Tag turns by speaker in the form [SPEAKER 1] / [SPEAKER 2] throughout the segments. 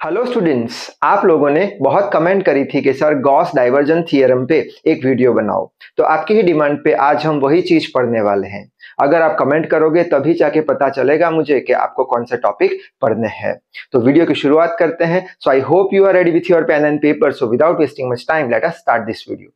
[SPEAKER 1] Hello students, आप लोगों ने बहुत कमेंट करी थी कि सर गॉस डाइवर्जन थ्योरम पे एक वीडियो बनाओ। तो आपकी ही डिमांड पे आज हम वही चीज पढ़ने वाले हैं। अगर आप कमेंट करोगे तभी जाके पता चलेगा मुझे कि आपको कौन से टॉपिक पढ़ने हैं। तो वीडियो की शुरुआत करते हैं। So I hope you are ready with your pen and paper. So without wasting much time let us start this video.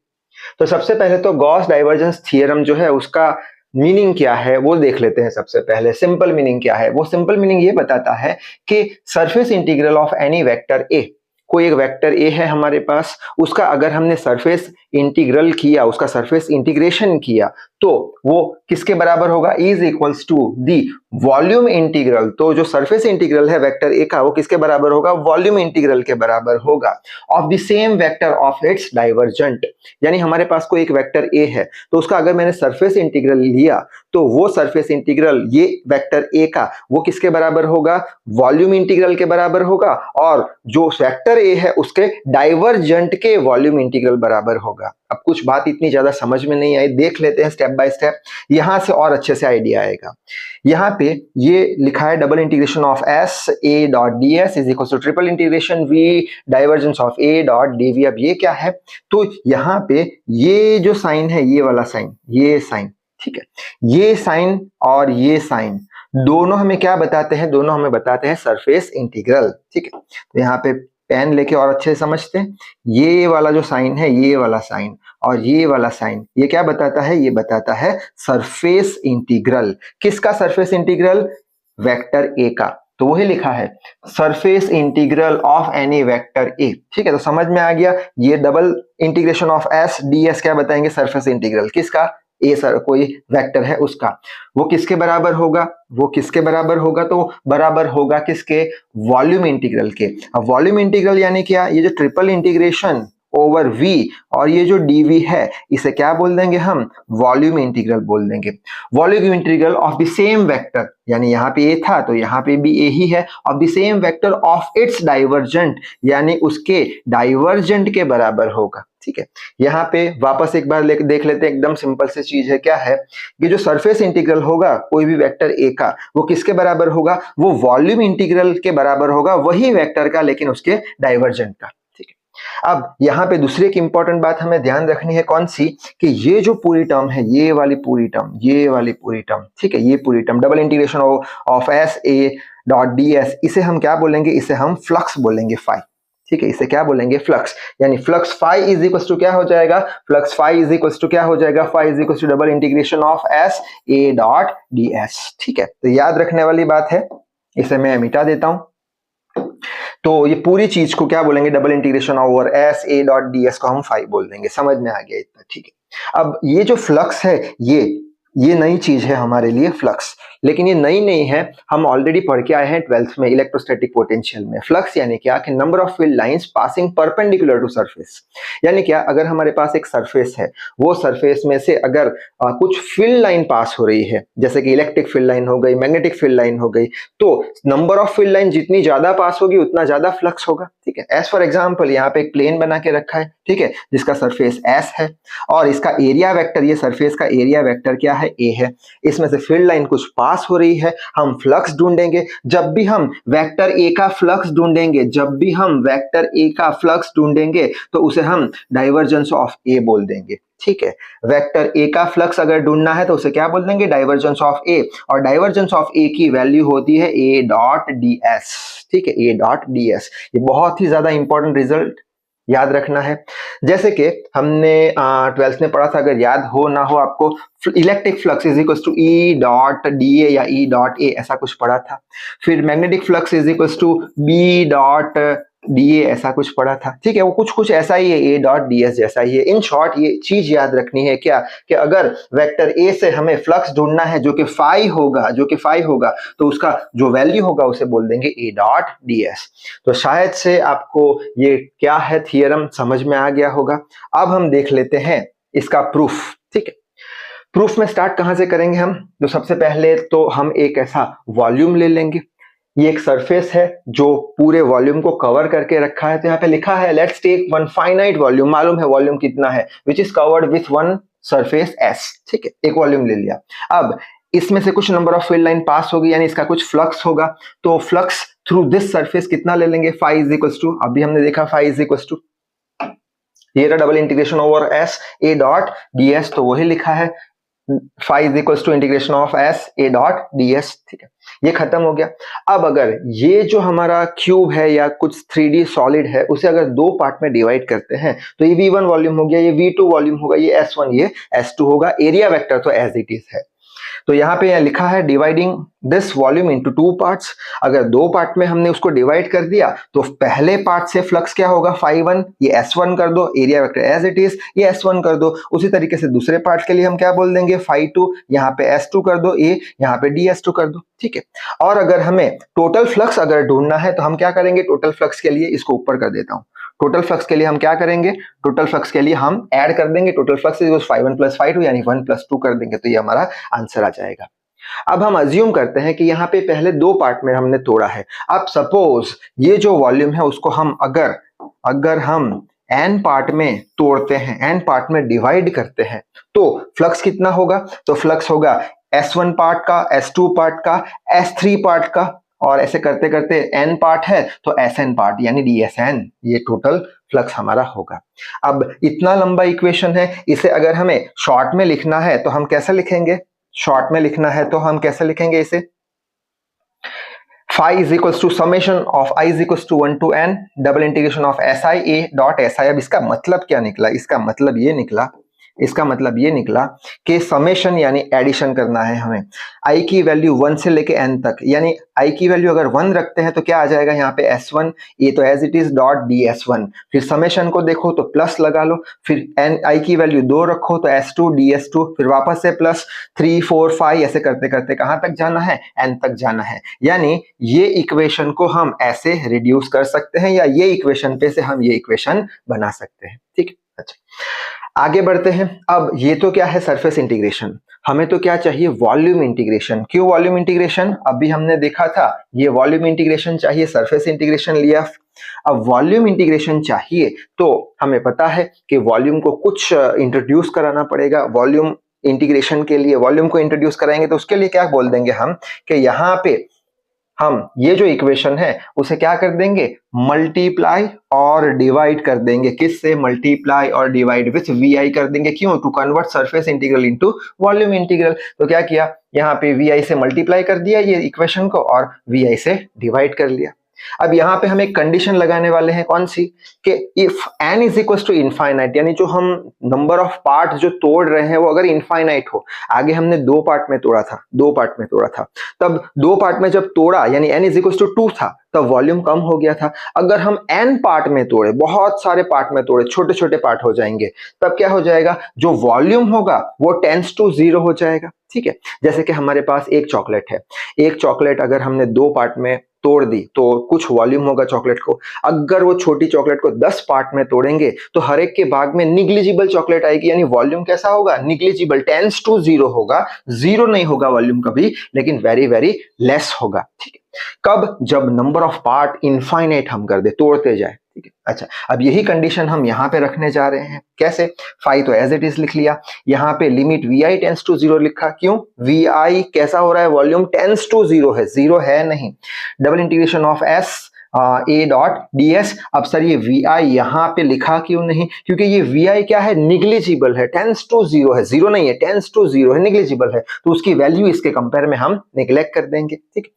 [SPEAKER 1] तो सबसे पहले तो गॉस डाइवर्जेंस थ्योरम जो है उसका मीनिंग क्या है वो देख लेते हैं। सबसे पहले सिंपल मीनिंग क्या है, वो सिंपल मीनिंग ये बताता है कि surface integral of any vector A, कोई एक वेक्टर ए है हमारे पास, उसका अगर हमने सरफेस इंटीग्रल किया, उसका सरफेस इंटीग्रेशन किया तो वो किसके बराबर होगा, is equals to the volume integral. तो जो सरफेस इंटीग्रल है वेक्टर ए का वो किसके बराबर होगा, वॉल्यूम इंटीग्रल के बराबर होगा of the same vector of its divergent. यानी हमारे पास कोई एक वेक्टर ए है तो उसका अगर मैंने सरफेस इंटीग्रल लिया तो वो सरफेस इंटीग्रल ये वेक्टर ए का वो किसके बराबर होगा, वॉल्यूम इंटीग्रल के बराबर होगा, और जो वेक्टर ए है उसके डाइवर्जेंट के वॉल्यूम इंटीग्रल बराबर होगा। अब कुछ बात इतनी ज्यादा समझ में नहीं आई, देख लेते हैं स्टेप बाय स्टेप, यहां से और अच्छे से आइडिया आएगा। यहां पे ये लिखा है double integration of S A dot D S is equal to triple integration V divergence of A dot D V. अब ये क्या है, तो यहाँ पे ये जो साइन है, ये वाला साइन, ये साइन, ठीक है, ये साइन और ये साइन दोनों हमें क्या बताते हैं, दोनों हमें बताते हैं सरफेस इंटीग्रल। ठीक है, तो यहाँ पे पेन लेके और अच्छे से समझते हैं। ये वाला जो साइन है, ये वाला साइन और ये वाला साइन, ये क्या बताता है, ये बताता है सरफेस इंटीग्रल। किसका सरफेस इंटीग्रल, वेक्टर ए का। तो वही लिखा है surface integral of any vector A. ठीक है, तो समझ में आ गया। ये double integration of S D S क्या बताएंगे, सरफेस इंटीग्रल किसका, ए सर कोई वेक्टर है उसका, वो किसके बराबर होगा, वो किसके बराबर होगा, तो बराबर होगा किसके, वॉल्यूम इंटीग्रल के। अब वॉल्यूम इंटीग्रल यानी क्या, ये जो ट्रिपल इंटीग्रेशन ओवर v और ये जो dv है इसे क्या बोल देंगे हम, वॉल्यूम इंटीग्रल बोल देंगे। Volume integral of the same vector, यानी यहाँ पे a था तो यहाँ पे भी a ही है, of the same vector of its divergent, यानी उसके डाइवर्जेंट के बराबर होगा। ठीक है, यहाँ पे वापस एक बार देख लेते हैं, एकदम सिंपल सी चीज है। क्या है, ये जो सरफेस इंटीग्रल होगा कोई भी वेक्टर ए का वो किसके बराबर होगा, वो वॉल्यूम इंटीग्रल के बराबर होगा, वही वेक्टर का लेकिन उसके डाइवर्जेंट का। ठीक है, अब यहाँ पे दूसरी एक इंपॉर्टेंट बात हमें ध्यान रखनी है, कौन सी, कि ये जो पूरी टर्म है, ये वाली पूरी टर्म, ये वाली पूरी टर्म, ठीक है, ये पूरी term double integration of S A dot D S, इसे हम क्या बोलेंगे, इसे हम फ्लक्स बोलेंगे, फाई। ठीक है, इसे क्या बोलेंगे, फ्लक्स। यानी flux phi is equal to क्या हो जाएगा, flux phi is equal to क्या हो जाएगा, phi is equal to double integration of S A dot D S. ठीक है, तो याद रखने वाली बात है, इसे मैं मिटा देता हूं। तो ये पूरी चीज को क्या बोलेंगे, double integration over S A dot D S को हम फाई बोल देंगे। समझ में आ गया इतना। ठीक है, अब ये जो फ्लक्स है ये नई चीज है हमारे लिए फ्लक्स, लेकिन ये नई नहीं है, हम ऑलरेडी पढ़ के आए हैं 12th में इलेक्ट्रोस्टैटिक पोटेंशियल में। फ्लक्स यानी क्या, कि number of field lines passing perpendicular to surface. यानी क्या, अगर हमारे पास एक सरफेस है, वो सरफेस में से अगर कुछ फील्ड लाइन पास हो रही है, जैसे कि इलेक्ट्रिक फील्ड लाइन हो गई, मैग्नेटिक फील्ड लाइन हो गई, तो नंबर ऑफ फील्ड लाइन जितनी ज्यादा पास होगी उतना ज्यादा फ्लक्स होगा। ठीक है, एज फॉर एग्जाम्पल यहाँ पे एक प्लेन बना के रखा है, ठीक है, जिसका सरफेस एस है और इसका एरिया वेक्टर, ये सरफेस का एरिया वेक्टर क्या है, ए है। इसमें से फील्ड लाइन कुछ पास हो रही है, हम फ्लक्स ढूंढेंगे। जब भी हम वेक्टर ए का फ्लक्स ढूंढेंगे, जब भी हम वेक्टर ए का फ्लक्स ढूंढेंगे तो उसे हम डाइवर्जेंस ऑफ ए बोल देंगे। ठीक है, वेक्टर ए का फ्लक्स अगर ढूंढना है तो उसे क्या बोल देंगे, डाइवर्जेंस ऑफ ए, और डाइवर्जेंस ऑफ ए की वैल्यू होती है ए डॉट डी एस। ठीक है, ए डॉट डी एस, ये बहुत ही ज्यादा इंपॉर्टेंट रिजल्ट याद रखना है। जैसे कि हमने 12th में पढ़ा था, अगर याद हो ना हो आपको, electric flux is equal to E dot D A या ई डॉट ए, ऐसा कुछ पढ़ा था। फिर magnetic flux is equal to B dot D A, ऐसा कुछ पढ़ा था। ठीक है, वो कुछ ऐसा ही है, ए डॉट डी एस जैसा ही है। इन शॉर्ट ये चीज याद रखनी है क्या, कि अगर वेक्टर ए से हमें फ्लक्स ढूंढना है जो कि फाई होगा, तो उसका जो वैल्यू होगा उसे बोल देंगे ए डॉट डी एस। तो शायद से आपको ये क्या है थियरम समझ में आ गया होगा। अब हम देख लेते हैं इसका प्रूफ। ठीक है, प्रूफ में स्टार्ट कहां से करेंगे हम, तो सबसे पहले तो हम एक ऐसा वॉल्यूम ले लेंगे। ये एक सरफेस है जो पूरे वॉल्यूम को कवर करके रखा है, तो यहाँ पे लिखा है let's take one finite volume, मालूम है वॉल्यूम कितना है, which is covered with one surface S. ठीक है, एक वॉल्यूम ले लिया। अब इसमें से कुछ नंबर ऑफ फील्ड लाइन पास होगी, यानी इसका कुछ फ्लक्स होगा, तो फ्लक्स थ्रू दिस सरफेस कितना ले लेंगे, phi इज इक्वल टू, अभी हमने देखा phi इज इक्वल टू, ये रहा double integration over S A dot D S, तो वही लिखा है phi is equal to integration of S A dot D S, ठीक है, ये खत्म हो गया। अब अगर ये जो हमारा क्यूब है या कुछ 3D सॉलिड है, उसे अगर दो पार्ट में डिवाइड करते हैं, तो ये V1 वॉल्यूम हो गया, ये V2 वॉल्यूम होगा, ये S1 ये S2 होगा, एरिया वेक्टर तो एज इट इज है। तो यहाँ पे लिखा है dividing this volume into two parts. अगर दो पार्ट में हमने उसको डिवाइड कर दिया तो पहले पार्ट से फ्लक्स क्या होगा, phi1, ये S1 कर दो, area vector as it is, ये S1 कर दो। उसी तरीके से दूसरे पार्ट के लिए हम क्या बोल देंगे, phi2, यहाँ पे S2 कर दो, ये यहाँ पे ds2 कर दो, ठीक है। और अगर हमें टोटल फ्लक्स अगर ढूंढना है तो हम क्या करेंगे, टोटल फ्लक्स के लिए इसको ऊपर कर देता हूँ, टोटल फ्लक्स के लिए हम क्या करेंगे, टोटल फ्लक्स के लिए हम ऐड कर देंगे, total flux is phi1 plus phi2 यानी 1 प्लस 2 कर देंगे, तो ये हमारा आंसर आ जाएगा। अब हम अज्यूम करते हैं कि यहाँ पे पहले दो पार्ट में हमने तोड़ा है। अब सपोज ये जो वॉल्यूम है उसको हम अगर हम n पार्ट में तोड़ते हैं, n पार्ट में डिवाइड करते हैं, तो फ्लक्स कितना होगा, तो फ्लक्स होगा S1 पार्ट का, S2 पार्ट का, S3 पार्ट का, और ऐसे करते करते n पार्ट है तो Sn पार्ट यानी dsn, ये टोटल फ्लक्स हमारा होगा। अब इतना लंबा इक्वेशन है, इसे अगर हमें शॉर्ट में लिखना है तो हम कैसे लिखेंगे, शॉर्ट में लिखना है तो हम कैसे लिखेंगे इसे, phi is equal to summation of i is equal to 1 to n double integration of si a dot si। अब इसका मतलब क्या निकला, इसका मतलब ये निकला कि समेशन यानी एडिशन करना है हमें, i की वैल्यू 1 से लेके n तक, यानी i की वैल्यू अगर 1 रखते हैं तो क्या आ जाएगा यहाँ पे S1, ये तो as it is dot ds1, फिर समेशन को देखो तो प्लस लगा लो, फिर n i की वैल्यू 2 रखो तो S2 ds2, फिर वापस से प्लस 3 4 5, ऐसे करते करते कहां तक जाना है, n तक जाना है। यानी ये इक्वेशन को हम ऐसे रिड्यूस कर सकते हैं, या ये इक्वेशन पे से हम ये इक्वेशन बना सकते हैं, ठीक है। अच्छा, आगे बढ़ते हैं। अब ये तो क्या है, सरफेस इंटीग्रेशन, हमें तो क्या चाहिए, वॉल्यूम इंटीग्रेशन। क्यों वॉल्यूम इंटीग्रेशन, अभी हमने देखा था ये वॉल्यूम इंटीग्रेशन चाहिए, सरफेस इंटीग्रेशन लिया। अब वॉल्यूम इंटीग्रेशन चाहिए तो हमें पता है कि वॉल्यूम को कुछ इंट्रोड्यूस कराना पड़ेगा। वॉल्यूम इंटीग्रेशन के लिए वॉल्यूम को इंट्रोड्यूस कराएंगे तो उसके लिए क्या बोल देंगे हम, कि यहाँ पे हम ये जो इक्वेशन है उसे क्या कर देंगे, मल्टीप्लाई और डिवाइड कर देंगे, किससे, मल्टीप्लाई और डिवाइड विथ vi कर देंगे। क्यों, to convert surface integral into volume integral. तो क्या किया, यहाँ पे vi से मल्टीप्लाई कर दिया ये इक्वेशन को और vi से डिवाइड कर लिया। अब यहाँ पे हम एक कंडीशन लगाने वाले हैं, कौन सी, कि if n is equal to infinite, यानी जो हम नंबर ऑफ पार्ट जो तोड़ रहे हैं वो अगर इनफाइनाइट हो, आगे हमने दो पार्ट में तोड़ा था, तब दो पार्ट में जब तोड़ा यानी n इज इक्वल टू 2 था, तब वॉल्यूम कम हो गया था। अगर हम n पार्ट में तोड़े, बहुत सारे पार्ट में तोड़े, छोटे छोटे पार्ट हो जाएंगे, तब क्या हो जाएगा, जो वॉल्यूम होगा वो टेंड्स टू 0 हो जाएगा, ठीक है। जैसे कि हमारे पास एक चॉकलेट है, एक चॉकलेट अगर हमने दो पार्ट में तोड़ दी तो कुछ वॉल्यूम होगा चॉकलेट को। अगर वो छोटी चॉकलेट को 10 पार्ट में तोड़ेंगे तो हर एक के भाग में निग्लिजिबल चॉकलेट आएगी, यानी वॉल्यूम कैसा होगा, निग्लिजिबल, टेंड्स टू 0 होगा, 0 नहीं होगा वॉल्यूम कभी, लेकिन वेरी वेरी लेस होगा, ठीक है। कब, जब नंबर ऑफ पार्ट इनफाइनाइट हम कर दे, तोड़ते जाए, ठीक है। अच्छा, अब यही कंडीशन हम यहाँ पे रखने जा रहे हैं, कैसे, phi तो एज इट इज लिख लिया, यहाँ पे लिमिट vi टेंड्स टू 0 लिखा। क्यों, vi कैसा हो रहा है, वॉल्यूम टेंड्स टू 0 है, 0 है नहीं। Double integration of s a dot ds। अब सर ये vi यहाँ पे लिखा क्यों नहीं, क्योंकि ये vi क्या है, निग्लिजिबल है, टेंड्स टू 0 है, 0 नहीं है, टेंड्स टू 0 है, निग्लिजिबल है, तो उसकी वैल्यू इसके कंपेयर में हम निग्लेक्ट कर देंगे, ठीक।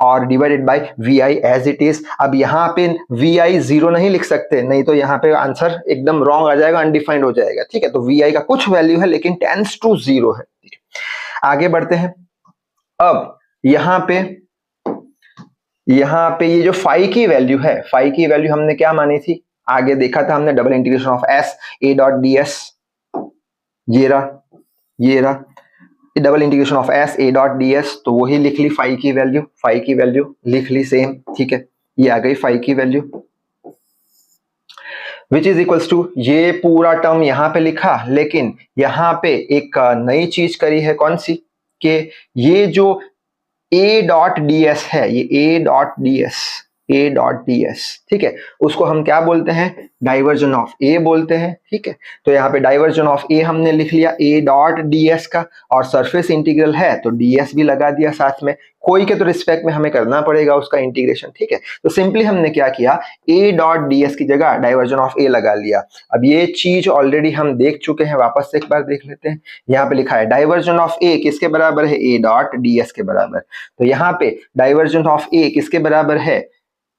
[SPEAKER 1] और divided by vi as it is. अब यहाँ पे vi 0 नहीं लिख सकते, नहीं तो यहाँ पे आंसर एकदम रॉन्ग आ जाएगा, अनडिफाइंड हो जाएगा, ठीक है। तो vi का कुछ वैल्यू है लेकिन टेंड्स टू 0 है, ठीक है। आगे बढ़ते हैं। अब यहाँ पे ये जो phi की वैल्यू है, phi की वैल्यू हमने क्या मानी थी, आगे देखा था हमने, double integration of s a dot ds, ये रहा double integration of s a dot ds, तो वही लिख ली phi की वैल्यू लिख ली सेम, ठीक है। ये आ गई phi की value, which is equals to, ये पूरा टर्म यहाँ पे लिखा, लेकिन यहाँ पे एक नई चीज करी है, कौन सी, कि ये जो a डॉट ds है, ये a dot ds A dot D S, ठीक है। उसको हम क्या बोलते हैं, डाइवर्जन ऑफ ए बोलते हैं, ठीक है। तो यहाँ पे डाइवर्जन ऑफ ए हमने लिख लिया ए डॉट डी एस का, और सरफेस इंटीग्रल है तो डी एस भी लगा दिया साथ में, कोई के तो रिस्पेक्ट में हमें करना पड़ेगा उसका इंटीग्रेशन, ठीक है। तो सिंपली हमने क्या किया, ए डॉट डी एस की जगह डाइवर्जन ऑफ ए लगा लिया। अब ये चीज ऑलरेडी हम देख चुके हैं, वापस से एक बार देख लेते हैं। यहाँ पे लिखा है डाइवर्जन ऑफ ए किसके बराबर है, ए डॉट डी एस के बराबर। तो यहाँ पे डाइवर्जन ऑफ ए किसके बराबर है,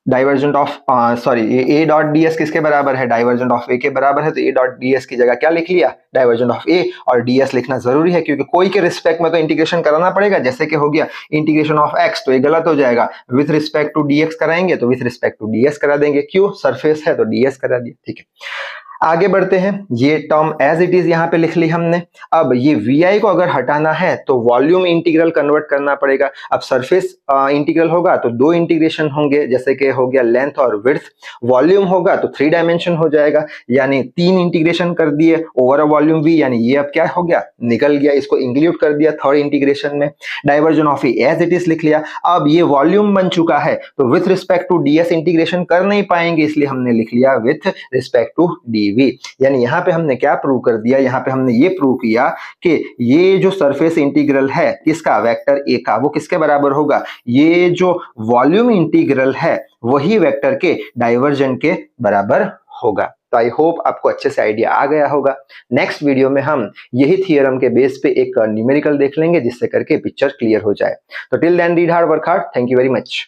[SPEAKER 1] divergent of sorry A dot D S किसके बराबर है, डाइवर्जेंट ऑफ ए के बराबर है। तो ए डॉट डी एस की जगह क्या लिख लिया, डाइवर्जेंट ऑफ ए, और डी एस लिखना जरूरी है क्योंकि कोई के रिस्पेक्ट में तो इंटीग्रेशन कराना पड़ेगा। जैसे कि हो गया इंटीग्रेशन ऑफ एक्स, तो ये गलत हो जाएगा, with respect to D X कराएंगे तो with respect to D S करा देंगे, क्यों, सरफेस है तो डी एस करा दिया, ठीक है। आगे बढ़ते हैं, ये टर्म एज इट इज यहाँ पे लिख ली हमने। अब ये vi को अगर हटाना है तो वॉल्यूम इंटीग्रल कन्वर्ट करना पड़ेगा। अब सरफेस इंटीग्रल होगा तो दो इंटीग्रेशन होंगे, जैसे कि हो गया लेंथ और विड्थ। वॉल्यूम होगा तो 3 डायमेंशन हो जाएगा, यानी 3 इंटीग्रेशन कर दिए ओवर अ वॉल्यूम v, यानी ये अब क्या हो गया, निकल गया, इसको इंक्लूड कर दिया थर्ड इंटीग्रेशन में। Divergence of A as it is लिख लिया। अब ये वॉल्यूम बन चुका है तो विथ रिस्पेक्ट टू ds इंटीग्रेशन कर नहीं पाएंगे, इसलिए हमने लिख लिया विथ रिस्पेक्ट टू dv। यानी यहां पे हमने क्या प्रूव कर दिया, यहां पे हमने ये प्रूव किया कि ये जो सरफेस इंटीग्रल है किसका, वेक्टर ए का, वो किसके बराबर होगा, ये जो वॉल्यूम इंटीग्रल है वही वेक्टर के डाइवर्जेंट के बराबर होगा। तो आई होप आपको अच्छे से आइडिया आ गया होगा। नेक्स्ट वीडियो में हम यही थियरम के बेस पे एक न्यूमेरिकल देख लेंगे जिससे करके पिक्चर क्लियर हो जाए। तो till then read hard work hard, thank you very much.